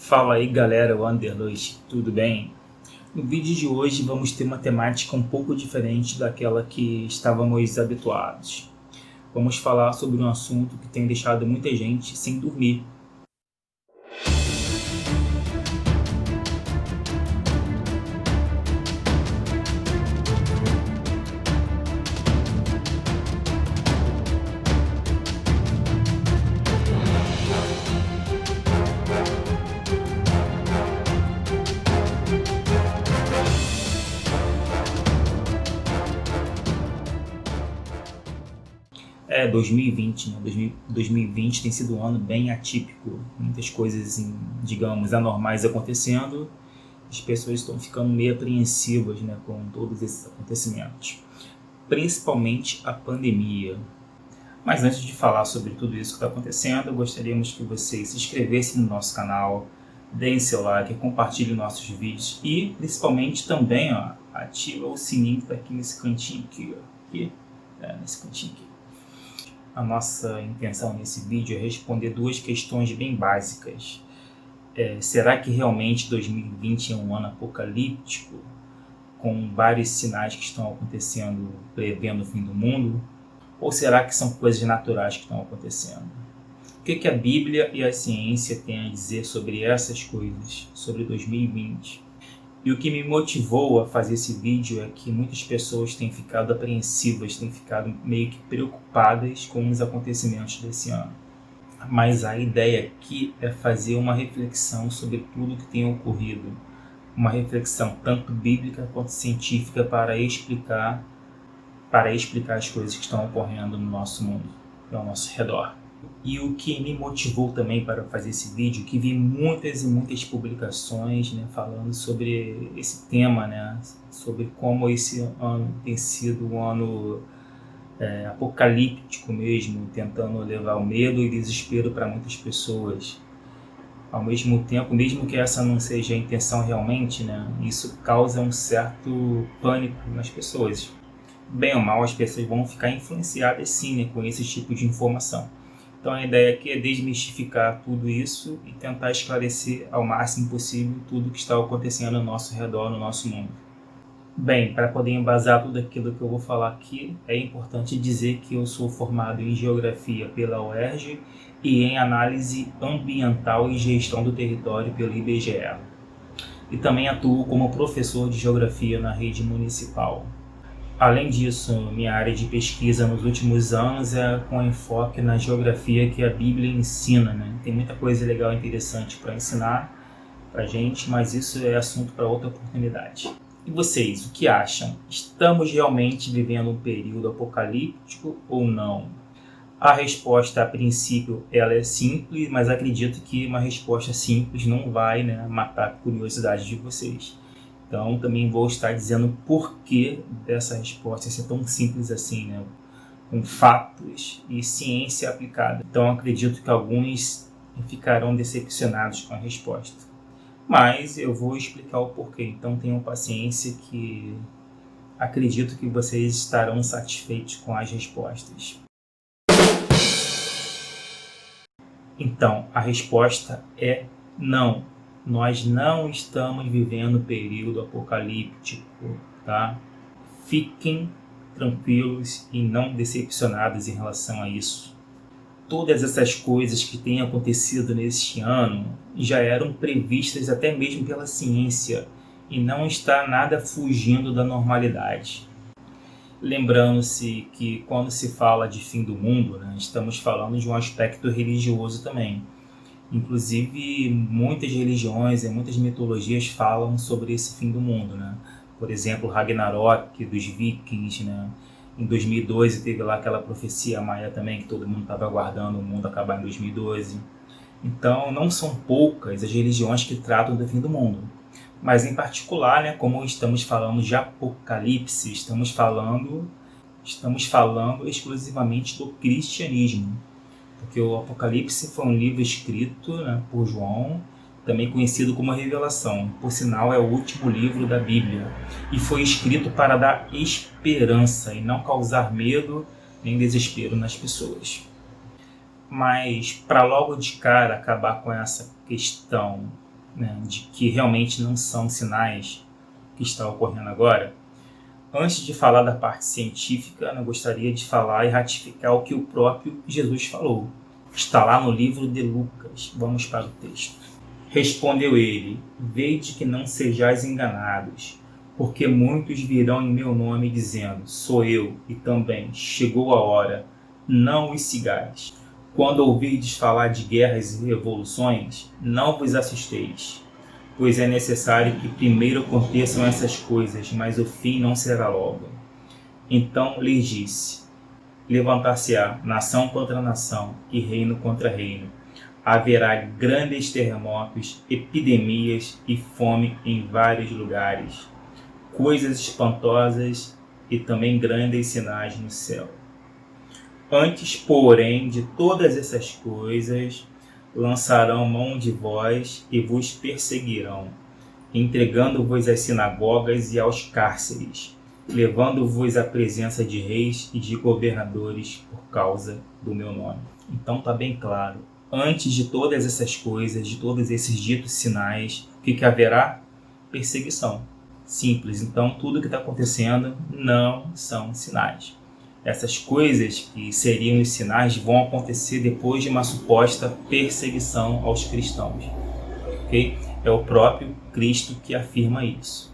Fala aí galera, Wanderlust, tudo bem? No vídeo de hoje vamos ter uma temática um pouco diferente daquela que estávamos habituados. Vamos falar sobre um assunto que tem deixado muita gente sem dormir. É 2020, né? 2020 tem sido um ano bem atípico, muitas coisas, digamos, anormais acontecendo. As pessoas estão ficando meio apreensivas, né, com todos esses acontecimentos, principalmente a pandemia. Mas antes de falar sobre tudo isso que está acontecendo, gostaríamos que vocês se inscrevessem no nosso canal, deem seu like, compartilhem nossos vídeos e, principalmente, também ativa o sininho que está aqui nesse cantinho aqui, nesse cantinho aqui. A nossa intenção nesse vídeo é responder duas questões bem básicas. Será que realmente 2020 é um ano apocalíptico, com vários sinais que estão acontecendo prevendo o fim do mundo? Ou será que são coisas naturais que estão acontecendo? O que a Bíblia e a ciência têm a dizer sobre essas coisas, sobre 2020? E o que me motivou a fazer esse vídeo é que muitas pessoas têm ficado apreensivas, têm ficado meio que preocupadas com os acontecimentos desse ano. Mas a ideia aqui é fazer uma reflexão sobre tudo que tem ocorrido. Uma reflexão tanto bíblica quanto científica para explicar as coisas que estão ocorrendo no nosso mundo, ao nosso redor. E o que me motivou também para fazer esse vídeo, que vi muitas e muitas publicações, né, falando sobre esse tema, né, sobre como esse ano tem sido um ano apocalíptico mesmo, tentando levar o medo e desespero para muitas pessoas. Ao mesmo tempo, mesmo que essa não seja a intenção realmente, né, isso causa um certo pânico nas pessoas. Bem ou mal, as pessoas vão ficar influenciadas sim, né, com esse tipo de informação. Então a ideia aqui é desmistificar tudo isso e tentar esclarecer ao máximo possível tudo que está acontecendo ao nosso redor, no nosso mundo. Bem, para poder embasar tudo aquilo que eu vou falar aqui, é importante dizer que eu sou formado em Geografia pela UERJ e em Análise Ambiental e Gestão do Território pelo IBGE. E também atuo como professor de Geografia na rede municipal. Além disso, minha área de pesquisa nos últimos anos é com enfoque na geografia que a Bíblia ensina, né? Tem muita coisa legal e interessante para ensinar para a gente, mas isso é assunto para outra oportunidade. E vocês, o que acham? Estamos realmente vivendo um período apocalíptico ou não? A resposta, a princípio, ela é simples, mas acredito que uma resposta simples não vai, né, matar a curiosidade de vocês. Então, também vou estar dizendo o porquê dessa resposta ser tão simples assim, né? Com fatos e ciência aplicada. Então, acredito que alguns ficarão decepcionados com a resposta. Mas eu vou explicar o porquê. Então, tenham paciência que acredito que vocês estarão satisfeitos com as respostas. Então, a resposta é não. Nós não estamos vivendo período apocalíptico, tá? Fiquem tranquilos e não decepcionados em relação a isso. Todas essas coisas que têm acontecido neste ano já eram previstas até mesmo pela ciência e não está nada fugindo da normalidade. Lembrando-se que quando se fala de fim do mundo, né, estamos falando de um aspecto religioso também. Inclusive, muitas religiões e muitas mitologias falam sobre esse fim do mundo, né? Por exemplo, Ragnarok, dos vikings, né? Em 2012 teve lá aquela profecia maia também, que todo mundo estava aguardando o mundo acabar em 2012. Então, não são poucas as religiões que tratam do fim do mundo. Mas, em particular, né, como estamos falando de apocalipse, estamos falando exclusivamente do cristianismo. Porque o Apocalipse foi um livro escrito, né, por João, também conhecido como a Revelação. Por sinal, é o último livro da Bíblia. E foi escrito para dar esperança e não causar medo nem desespero nas pessoas. Mas, para logo de cara acabar com essa questão né, de que realmente não são sinais que está ocorrendo agora, antes de falar da parte científica, eu gostaria de falar e ratificar o que o próprio Jesus falou. Está lá no livro de Lucas. Vamos para o texto. Respondeu ele: vede que não sejais enganados, porque muitos virão em meu nome dizendo, sou eu, e também, chegou a hora, não os sigais. Quando ouvirdes falar de guerras e revoluções, não vos assusteis, pois é necessário que primeiro aconteçam essas coisas, mas o fim não será logo. Então lhes disse: levantar-se-á nação contra nação e reino contra reino. Haverá grandes terremotos, epidemias e fome em vários lugares, coisas espantosas e também grandes sinais no céu. Antes, porém, de todas essas coisas, lançarão mão de vós e vos perseguirão, entregando-vos às sinagogas e aos cárceres, levando-vos à presença de reis e de governadores por causa do meu nome. Então está bem claro. Antes de todas essas coisas, de todos esses ditos sinais, o que haverá? Perseguição. Simples. Então, tudo que está acontecendo não são sinais. Essas coisas que seriam os sinais vão acontecer depois de uma suposta perseguição aos cristãos. Okay? É o próprio Cristo que afirma isso.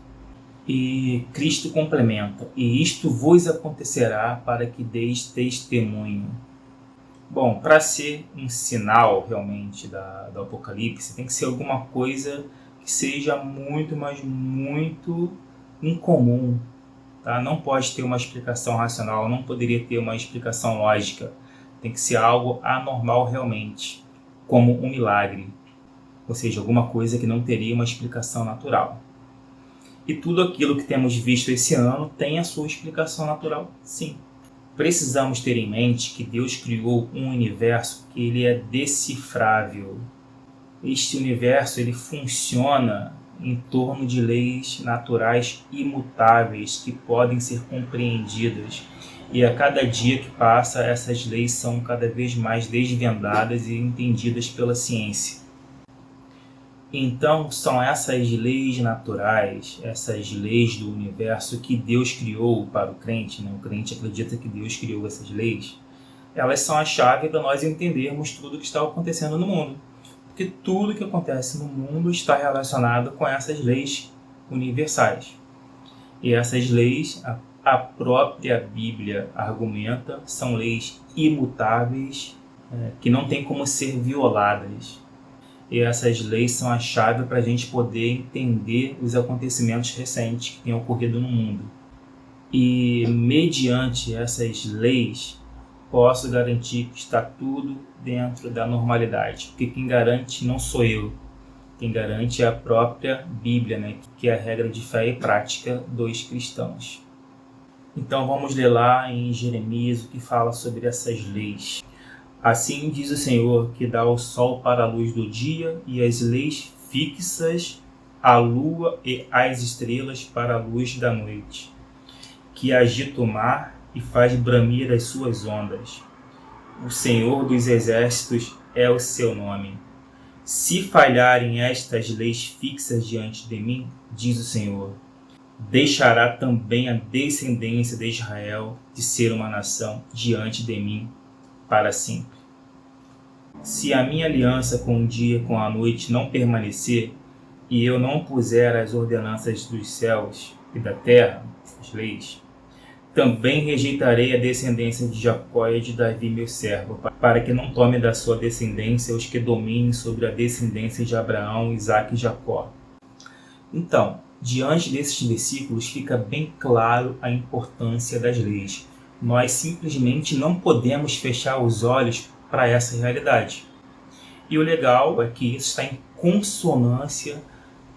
E Cristo complementa: e isto vos acontecerá para que deis testemunho. Bom, para ser um sinal realmente do Apocalipse, tem que ser alguma coisa que seja muito, mas muito incomum. Tá? Não pode ter uma explicação racional, não poderia ter uma explicação lógica. Tem que ser algo anormal realmente, como um milagre. Ou seja, alguma coisa que não teria uma explicação natural. E tudo aquilo que temos visto esse ano tem a sua explicação natural, sim. Precisamos ter em mente que Deus criou um universo que ele é decifrável. Este universo ele funciona em torno de leis naturais imutáveis que podem ser compreendidas. E a cada dia que passa, essas leis são cada vez mais desvendadas e entendidas pela ciência. Então, são essas leis naturais, essas leis do universo que Deus criou para o crente, né? O crente acredita que Deus criou essas leis. Elas são a chave para nós entendermos tudo o que está acontecendo no mundo. Porque tudo que acontece no mundo está relacionado com essas leis universais. E essas leis, a própria Bíblia argumenta, são leis imutáveis, que não tem como ser violadas. E essas leis são a chave para a gente poder entender os acontecimentos recentes que têm ocorrido no mundo. E mediante essas leis, posso garantir que está tudo dentro da normalidade. Porque quem garante não sou eu. Quem garante é a própria Bíblia, né? Que é a regra de fé e prática dos cristãos. Então vamos ler lá em Jeremias o que fala sobre essas leis. Assim diz o Senhor, que dá o sol para a luz do dia e as leis fixas, a lua e as estrelas para a luz da noite, que agita o mar e faz bramir as suas ondas. O Senhor dos exércitos é o seu nome. Se falharem estas leis fixas diante de mim, diz o Senhor, deixará também a descendência de Israel de ser uma nação diante de mim para sempre. Se a minha aliança com o dia e com a noite não permanecer, e eu não puser as ordenanças dos céus e da terra, as leis, também rejeitarei a descendência de Jacó e de Davi, meu servo, para que não tome da sua descendência os que dominem sobre a descendência de Abraão, Isaque e Jacó. Então, diante desses versículos fica bem claro a importância das leis. Nós simplesmente não podemos fechar os olhos para essa realidade. E o legal é que isso está em consonância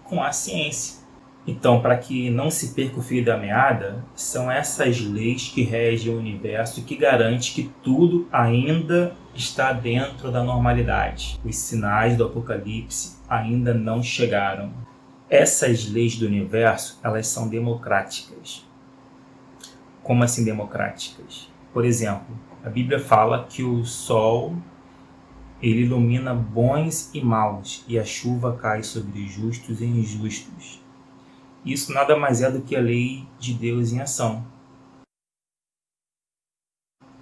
com a ciência. Então, para que não se perca o fio da meada, são essas leis que regem o universo e que garantem que tudo ainda está dentro da normalidade. Os sinais do Apocalipse ainda não chegaram. Essas leis do universo, elas são democráticas. Como assim democráticas? Por exemplo, a Bíblia fala que o Sol Ele ilumina bons e maus, e a chuva cai sobre justos e injustos. Isso nada mais é do que a lei de Deus em ação.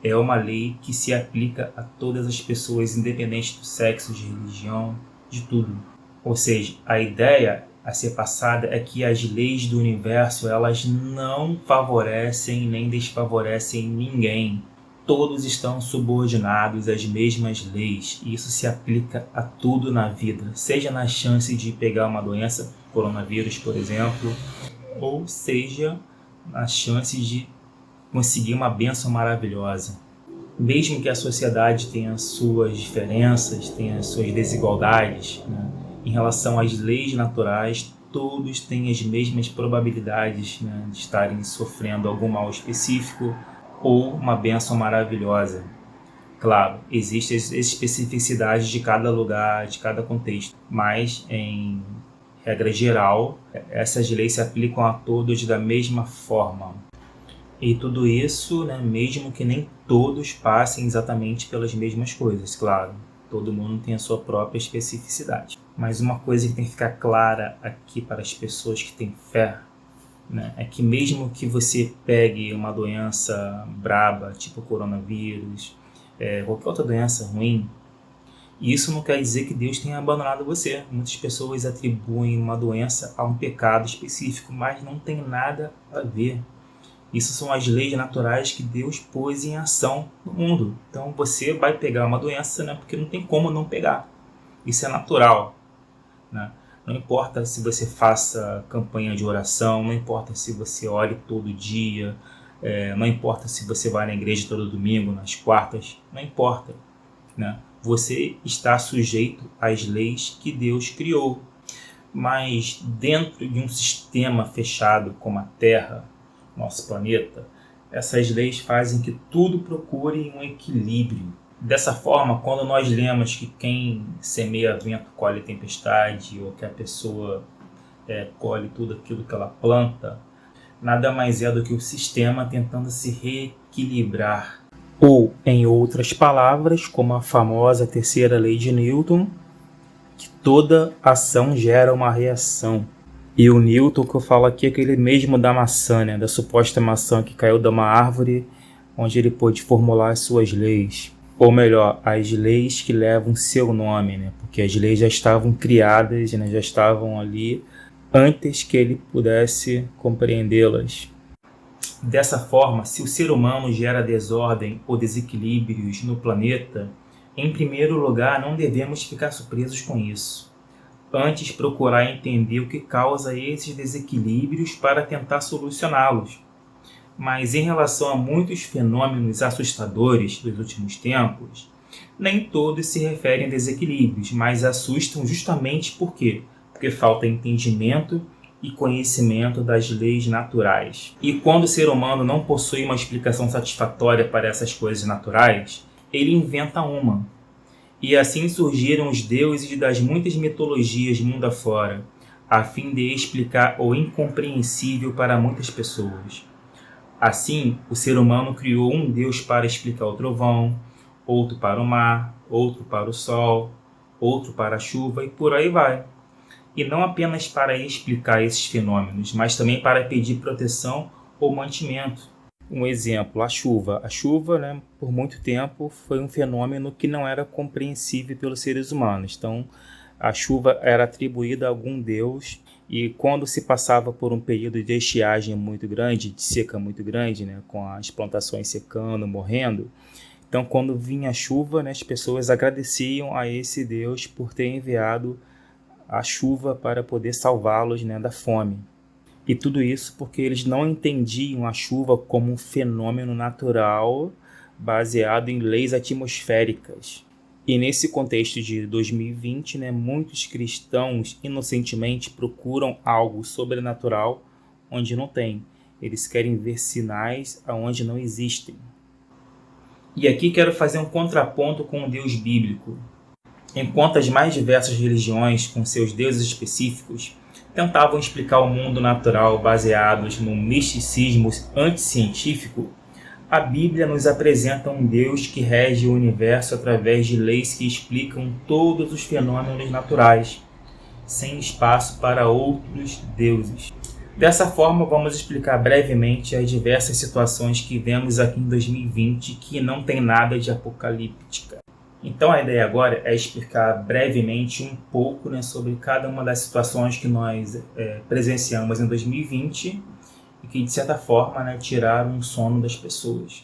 É uma lei que se aplica a todas as pessoas, independente do sexo, de religião, de tudo. Ou seja, a ideia a ser passada é que as leis do universo, elas não favorecem nem desfavorecem ninguém. Todos estão subordinados às mesmas leis, e isso se aplica a tudo na vida, seja na chance de pegar uma doença, coronavírus, por exemplo, ou seja na chance de conseguir uma bênção maravilhosa. Mesmo que a sociedade tenha suas diferenças, tenha suas desigualdades, né, em relação às leis naturais, todos têm as mesmas probabilidades, né, de estarem sofrendo algum mal específico ou uma bênção maravilhosa. Claro, existem as especificidades de cada lugar, de cada contexto, mas em regra geral, essas leis se aplicam a todos da mesma forma. E tudo isso, né, mesmo que nem todos passem exatamente pelas mesmas coisas, claro. Todo mundo tem a sua própria especificidade. Mas uma coisa que tem que ficar clara aqui para as pessoas que têm fé, né, é que mesmo que você pegue uma doença braba, tipo coronavírus, qualquer outra doença ruim, isso não quer dizer que Deus tenha abandonado você. Muitas pessoas atribuem uma doença a um pecado específico, mas não tem nada a ver. Isso são as leis naturais que Deus pôs em ação no mundo. Então você vai pegar uma doença, né, porque não tem como não pegar. Isso é natural, né? Não importa se você faça campanha de oração, não importa se você ore todo dia, não importa se você vai na igreja todo domingo, nas quartas, não importa, né? Você está sujeito às leis que Deus criou. Mas dentro de um sistema fechado como a Terra, nosso planeta, essas leis fazem que tudo procure um equilíbrio. Dessa forma, quando nós lemos que quem semeia vento colhe tempestade, ou que a pessoa colhe tudo aquilo que ela planta, nada mais é do que o sistema tentando se reequilibrar. Ou, em outras palavras, como a famosa terceira lei de Newton, que toda ação gera uma reação. E o Newton que eu falo aqui é aquele mesmo da maçã, né? Da suposta maçã que caiu de uma árvore, onde ele pôde formular as suas leis. Ou melhor, as leis que levam seu nome, né? Porque as leis já estavam criadas, né? Já estavam ali antes que ele pudesse compreendê-las. Dessa forma, se o ser humano gera desordem ou desequilíbrios no planeta, em primeiro lugar, não devemos ficar surpresos com isso. Antes, procurar entender o que causa esses desequilíbrios para tentar solucioná-los. Mas em relação a muitos fenômenos assustadores dos últimos tempos, nem todos se referem a desequilíbrios, mas assustam justamente por quê? Porque falta entendimento e conhecimento das leis naturais. E quando o ser humano não possui uma explicação satisfatória para essas coisas naturais, ele inventa uma. E assim surgiram os deuses das muitas mitologias mundo afora, a fim de explicar o incompreensível para muitas pessoas. Assim, o ser humano criou um deus para explicar o trovão, outro para o mar, outro para o sol, outro para a chuva e por aí vai. E não apenas para explicar esses fenômenos, mas também para pedir proteção ou mantimento. Um exemplo, a chuva. A chuva, né, por muito tempo, foi um fenômeno que não era compreensível pelos seres humanos. Então, a chuva era atribuída a algum deus e quando se passava por um período de estiagem muito grande, de seca muito grande, né, com as plantações secando, morrendo, então quando vinha a chuva, né, as pessoas agradeciam a esse deus por ter enviado a chuva para poder salvá-los, né, da fome. E tudo isso porque eles não entendiam a chuva como um fenômeno natural baseado em leis atmosféricas. E nesse contexto de 2020, né, muitos cristãos inocentemente procuram algo sobrenatural onde não tem. Eles querem ver sinais aonde não existem. E aqui quero fazer um contraponto com o Deus bíblico. Enquanto as mais diversas religiões, com seus deuses específicos, tentavam explicar o mundo natural baseados num misticismo anticientífico, A Bíblia nos apresenta um Deus que rege o universo através de leis que explicam todos os fenômenos naturais, sem espaço para outros deuses. Dessa forma, vamos explicar brevemente as diversas situações que vemos aqui em 2020 que não tem nada de apocalíptica. Então a ideia agora é explicar brevemente um pouco, sobre cada uma das situações que nós presenciamos em 2020 e que, de certa forma, tiraram o sono das pessoas.